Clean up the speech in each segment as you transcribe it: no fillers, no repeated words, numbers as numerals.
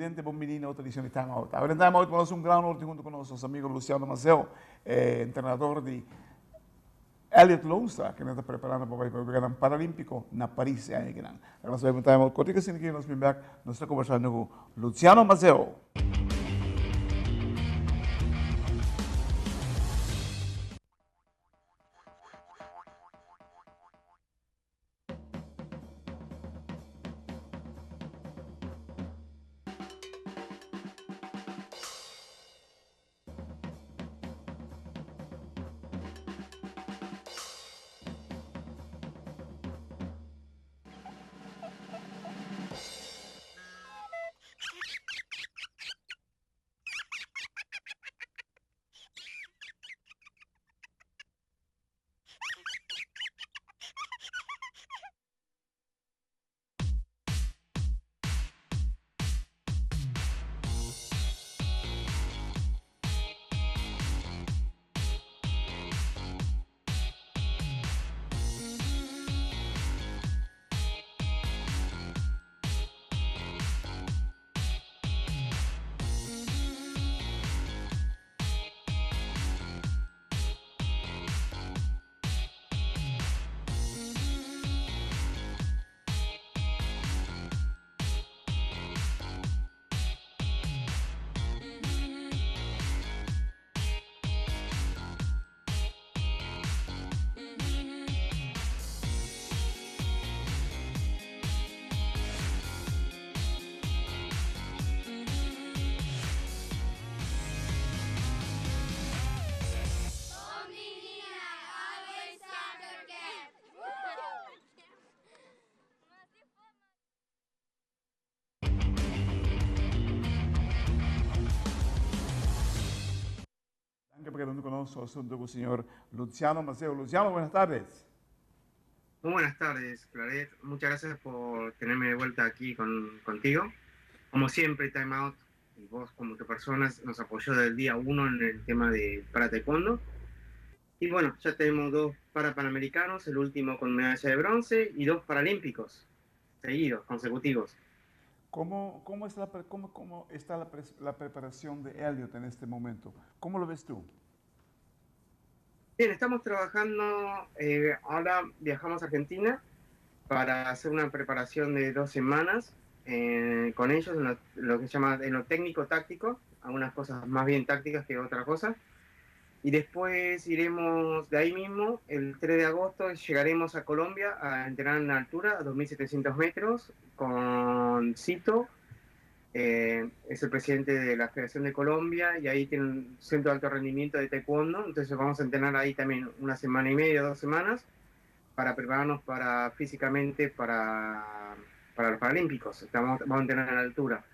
evidente per un menino utilizzano il timeout. Avere il timeout con un ground junto con nostro amico Luciano Maceo, entrenador di Elliot Longstaff, che ne sta preparando para il Programma Paralimpico na Paris anni che non. Allora, se abbiamo timeout, corti che si ne nos back, nos sta conversando con Luciano Maceo. Anche perché non conosco asunto con el señor Luciano Maceo. Luciano, buenas tardes. Muy buenas tardes, Claret. Muchas gracias por tenerme de vuelta aquí contigo. Como siempre, Time Out y vos como tu persona nos apoyó desde el día uno en el tema de para taekwondo. Y bueno, ya tenemos dos para panamericanos, el último con medalla de bronce y dos paralímpicos seguidos, consecutivos. ¿Cómo está la preparación de Elliot en este momento? ¿Cómo lo ves tú? Bien, estamos trabajando, ahora viajamos a Argentina para hacer una preparación de 2 semanas con ellos en lo que se llama en lo técnico-táctico, algunas cosas más bien tácticas que otra cosa. Y después iremos de ahí mismo, el 3 de agosto llegaremos a Colombia a entrenar en altura, a 2.700 metros, con Cito, es el presidente de la Federación de Colombia, y ahí tiene un centro de alto rendimiento de taekwondo, entonces vamos a entrenar ahí también 1 semana y media, 2 semanas, para prepararnos físicamente para los Paralímpicos. Vamos a entrenar en altura.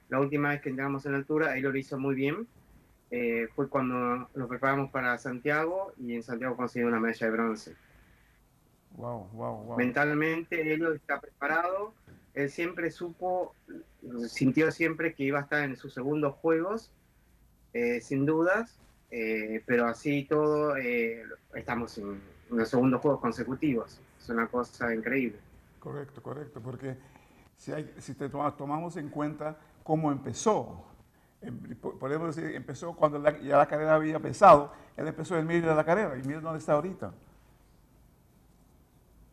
La última vez que entrenamos en altura, él lo hizo muy bien. Fue cuando nos preparamos para Santiago y en Santiago consiguió una medalla de bronce. Wow, wow, wow. Mentalmente él está preparado, él siempre sintió siempre que iba a estar en sus segundos juegos, sin dudas, pero así todo estamos en los segundos juegos consecutivos. Es una cosa increíble. Correcto, correcto, porque si tomamos en cuenta cómo empezó, podemos decir, empezó cuando ya la carrera había empezado, él empezó en medio de la carrera y mira dónde está ahorita.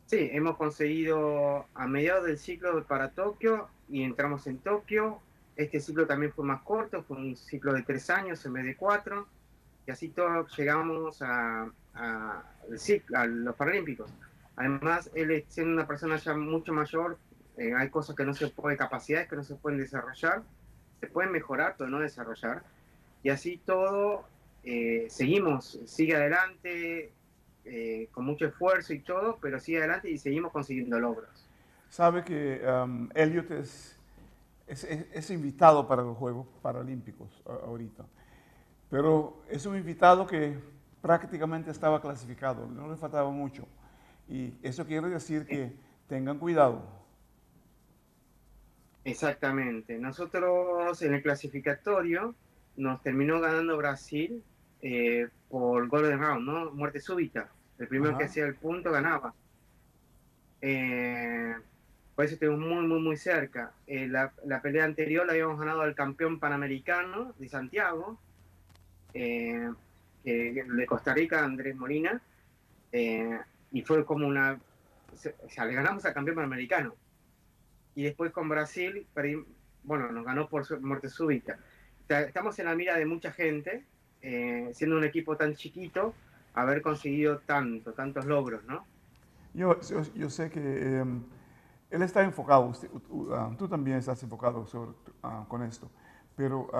Sí, hemos conseguido a mediados del ciclo para Tokio y entramos en Tokio. Este ciclo también fue más corto, fue un ciclo de 3 años en vez de 4, y así todos llegamos a los Paralímpicos. Además, él siendo una persona ya mucho mayor, hay cosas que no se pueden, capacidades que no se pueden desarrollar, se pueden mejorar, pero no desarrollar. Y así todo, sigue adelante, con mucho esfuerzo y todo, pero sigue adelante y seguimos consiguiendo logros. Sabe que Elliot es invitado para los Juegos Paralímpicos ahorita, pero es un invitado que prácticamente estaba clasificado, no le faltaba mucho. Y eso quiere decir que tengan cuidado. Exactamente. Nosotros en el clasificatorio nos terminó ganando Brasil, por Golden Round, ¿no? Muerte súbita. El primero que Ajá. hacía el punto ganaba. Eh, por eso estuvimos muy cerca. La pelea anterior la habíamos ganado al campeón panamericano de Santiago, de Costa Rica, Andrés Molina, y fue como o sea, le ganamos al campeón panamericano. Y después con Brasil, bueno, nos ganó por muerte súbita. O sea, estamos en la mira de mucha gente, siendo un equipo tan chiquito, haber conseguido tantos logros, ¿no? Yo sé que él está enfocado, tú también estás enfocado con esto, pero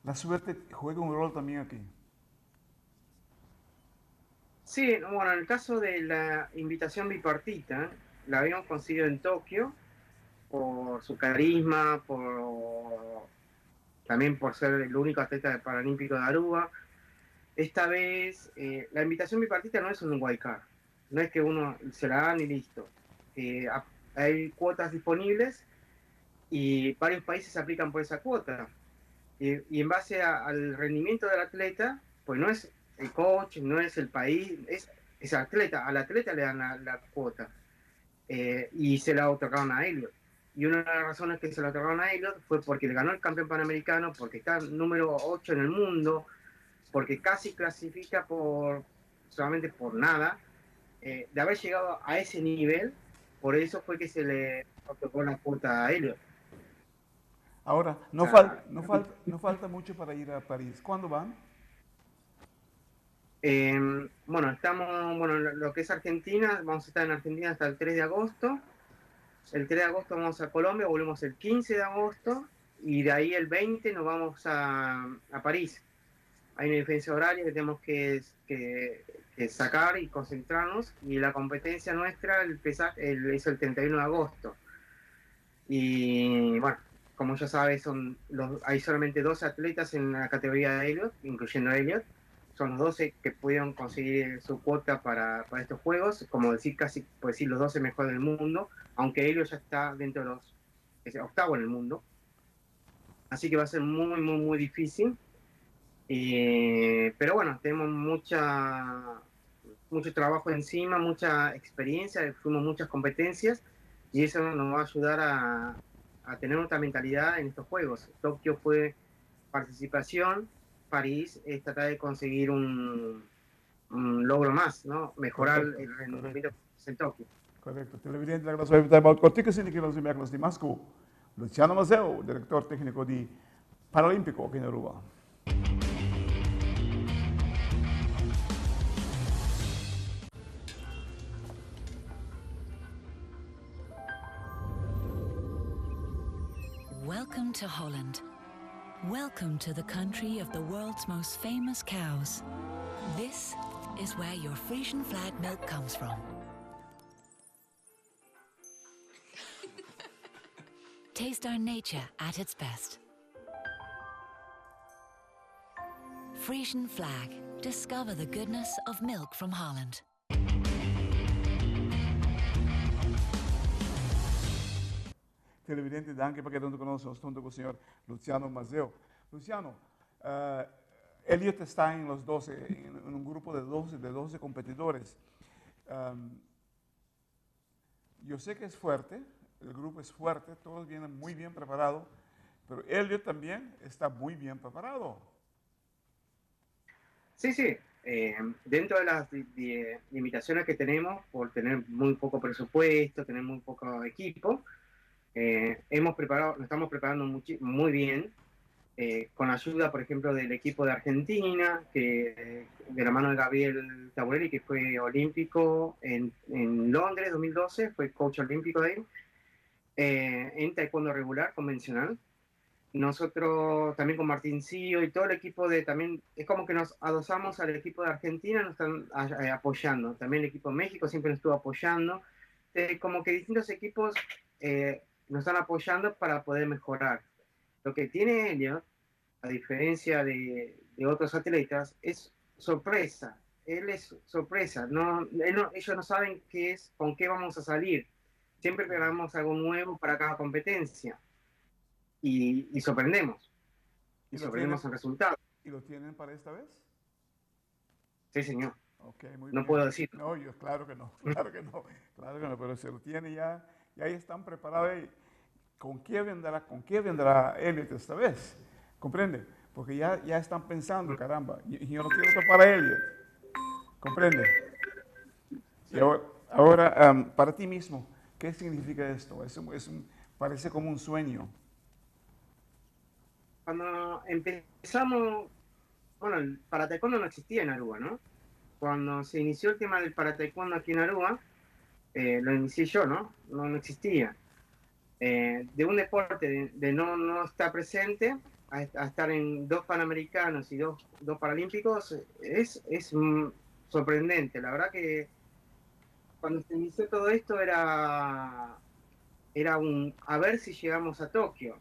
la suerte juega un rol también aquí. Sí, bueno, en el caso de la invitación bipartita, la habíamos conseguido en Tokio por su carisma, también por ser el único atleta paralímpico de Aruba. Esta vez, la invitación bipartita no es un wild card, no es que uno se la dan y listo. Hay cuotas disponibles y varios países aplican por esa cuota. Y en base al rendimiento del atleta, pues no es el coach, no es el país, es el atleta. Al atleta le dan la cuota. Y se la otorgaron a Elliot. Y una de las razones que se la otorgaron a Elliot fue porque le ganó el campeón panamericano, porque está número 8 en el mundo, porque casi clasifica solamente por nada. De haber llegado a ese nivel, por eso fue que se le otorgó la cuota a Elliot. Ahora, O sea, no falta mucho para ir a París. ¿Cuándo van? Bueno, lo que es Argentina, vamos a estar en Argentina hasta el 3 de agosto. El 3 de agosto vamos a Colombia, volvemos el 15 de agosto y de ahí el 20 nos vamos a París. Hay una diferencia horaria que tenemos que sacar y concentrarnos, y la competencia nuestra es el 31 de agosto. Y bueno, como ya sabes, hay solamente 12 atletas en la categoría de Elliot, incluyendo a Elliot. Son los 12 que pudieron conseguir su cuota para estos juegos, como decir, casi por decir los 12 mejores del mundo, aunque Elliot ya está dentro de es octavo en el mundo. Así que va a ser muy difícil. Pero bueno, tenemos mucho trabajo encima, mucha experiencia, fuimos muchas competencias, y eso nos va a ayudar a tener otra mentalidad en estos juegos. Tokio fue participación, París es tratar de conseguir un logro más, ¿no? Mejorar Correcto, el rendimiento correcto, en Tokio. correcto. Televidente la гласове тайм от Кортика Синики разумея глас Димаско. Luciano Mazeo, director técnico de Paralímpico aquí en Aruba. Welcome to Holland. Welcome to the country of the world's most famous cows. This is where your Frisian flag milk comes from. Taste our nature at its best. Frisian flag. Discover the goodness of milk from Holland. Televidente, danke per quedando con nosotros junto con el señor Luciano Mazeo. Luciano, Elliot está en los 12, en un grupo de 12 competidores. Yo sé que es fuerte, el grupo es fuerte, todos vienen muy bien preparados, pero Elliot también está muy bien preparado. Sí. Dentro de las limitaciones que tenemos por tener muy poco presupuesto, tener muy poco equipo, nos estamos preparando muy bien, con ayuda, por ejemplo, del equipo de Argentina, de la mano de Gabriel Taburelli, que fue olímpico en Londres 2012, fue coach olímpico de él, en taekwondo regular, convencional. Nosotros también con Martín Cío y todo el equipo también, es como que nos adosamos al equipo de Argentina, nos están apoyando. También el equipo de México siempre nos estuvo apoyando. Como que distintos equipos nos están apoyando para poder mejorar. Lo que tiene Elliot, a diferencia de otros atletas, es sorpresa. Él es sorpresa. Ellos no saben con qué vamos a salir. Siempre creamos algo nuevo para cada competencia. Y sorprendemos. Y sorprendemos el resultado. ¿Y lo tienen para esta vez? Sí, señor. Ok, muy No bien. puedo decir. No, claro que no, claro que no, pero se lo tiene ya. ya están preparados ahí. ¿Con qué vendrá Elliot esta vez? ¿Comprende? Porque ya están pensando, caramba, yo no quiero topar a Elliot. ¿Comprende? Sí. Y ahora, para ti mismo, ¿qué significa esto? Parece como un sueño. Cuando empezamos, bueno, el para taekwondo no existía en Aruba, ¿no? Cuando se inició el tema del para taekwondo aquí en Aruba, lo inicié yo, ¿no? No existía. De un deporte de no estar presente a estar en 2 Panamericanos y dos Paralímpicos es sorprendente. La verdad que cuando se inició todo esto era a ver si llegamos a Tokio.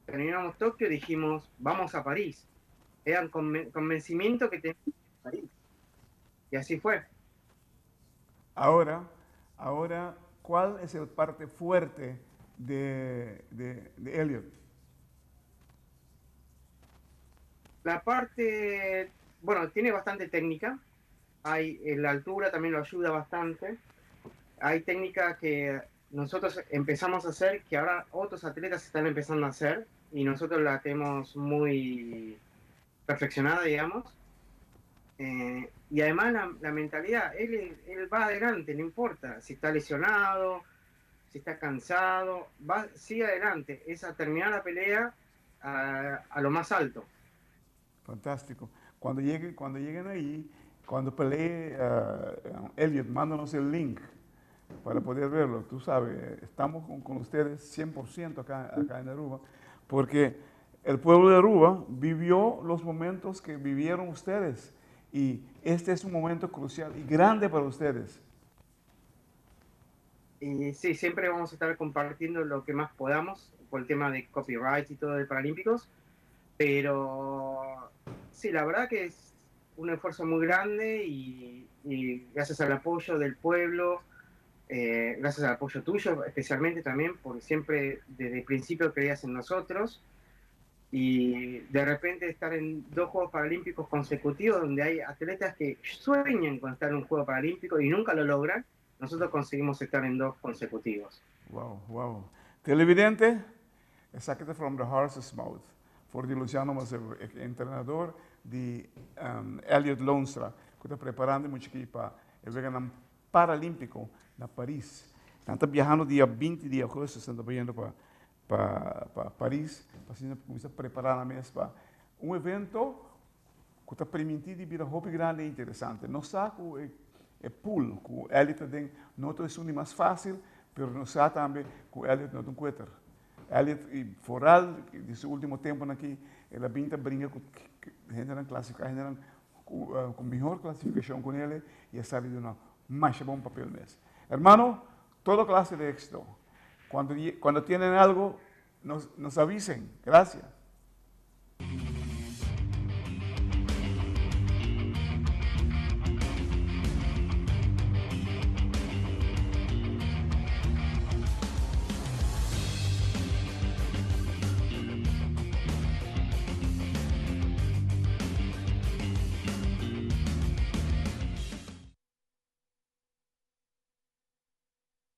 Terminamos Tokio y dijimos, vamos a París. Era un convencimiento que teníamos que ir a París. Y así fue. Ahora, ¿cuál es el parte fuerte de Elliot? La parte, bueno, tiene bastante técnica. La altura también lo ayuda bastante. Hay técnicas que nosotros empezamos a hacer, que ahora otros atletas están empezando a hacer, y nosotros la tenemos muy perfeccionada, digamos. Y además la mentalidad, él va adelante, no importa si está lesionado, si está cansado, sigue adelante, es a terminar la pelea a lo más alto. Fantástico. Cuando lleguen ahí, cuando pelee Elliot, mándanos el link para poder verlo. Tú sabes, estamos con ustedes 100% acá en Aruba, porque el pueblo de Aruba vivió los momentos que vivieron ustedes y este es un momento crucial y grande para ustedes. Y sí, siempre vamos a estar compartiendo lo que más podamos por el tema de copyright y todo de Paralímpicos, pero sí, la verdad que es un esfuerzo muy grande y gracias al apoyo del pueblo, gracias al apoyo tuyo especialmente también, porque siempre desde el principio creías en nosotros y de repente estar en 2 Juegos Paralímpicos consecutivos donde hay atletas que sueñan con estar en un Juego Paralímpico y nunca lo logran, nosotros conseguimos estar en 2 consecutivos. Wow, wow. Televidente, exactly from the horse's mouth. Voor die Luciano Mazzeo, treinador de Elliot Loenstra, que está preparando mucho aqui para o Veganam Paralímpico na Paris. Está viajando dia 20 de agosto, está indo para Paris, para começar a preparar na mesa para um evento que está permitido de vir a roupa grande e interessante. Não sabe é pool, que o Elliot tem, não é o mais fácil, mas não sabe também que o Elliot não tem quitter. Elliot, e foral, nesse último tempo aqui, ela pinta brinca com gente classificar, gente com melhor classificação com ele e a sabe de uma mais bom papel mesmo. Hermano, toda clase de éxito. Cuando tienen algo, nos avisen. Gracias.